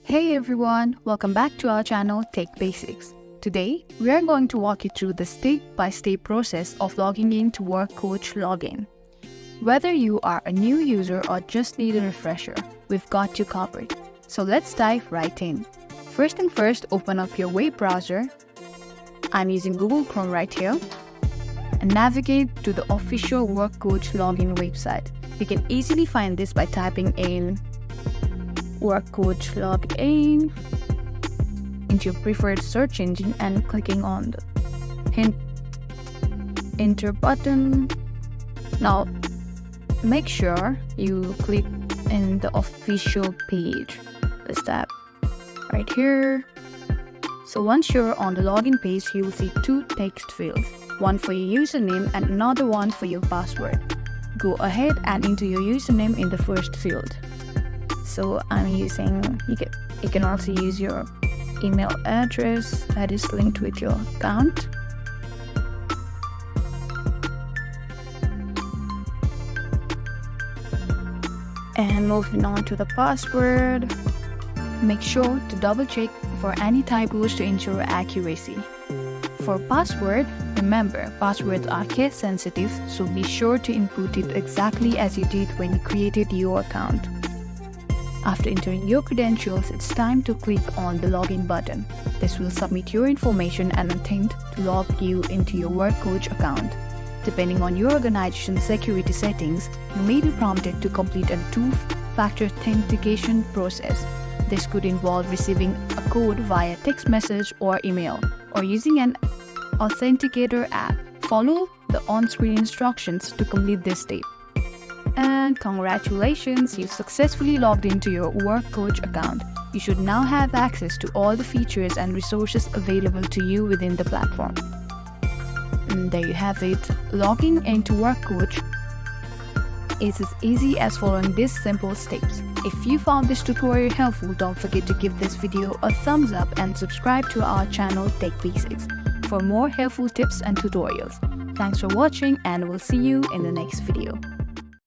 Hey everyone, welcome back to our channel Tech Basics. Today, we are going to walk you through the step-by-step process of logging in to Work Coach Login. Whether you are a new user or just need a refresher, we've got you covered. So let's dive right in. First thing first, open up your web browser. I'm using Google Chrome right here. And navigate to the official Work Coach Login website. You can easily find this by typing in Work Coach Login into your preferred search engine and clicking on the enter button. Now, make sure you click in the official page. Let's tap right here. So once you're on the login page, you will see two text fields, one for your username and another one for your password. Go ahead and enter your username in the first field. So I'm using, you can also use your email address that is linked with your account. And moving on to the password, make sure to double check for any typos to ensure accuracy. For password, remember, passwords are case sensitive, so be sure to input it exactly as you did when you created your account. After entering your credentials, it's time to click on the login button. This will submit your information and attempt to log you into your Work Coach account. Depending on your organization's security settings, you may be prompted to complete a two-factor authentication process. This could involve receiving a code via text message or email, or using an authenticator app. Follow the on-screen instructions to complete this step. And congratulations, you've successfully logged into your Work Coach account. You should now have access to all the features and resources available to you within the platform. And there you have it. Logging into Work Coach is as easy as following these simple steps. If you found this tutorial helpful, don't forget to give this video a thumbs up and subscribe to our channel Tech Basics for more helpful tips and tutorials. Thanks for watching, and we'll see you in the next video.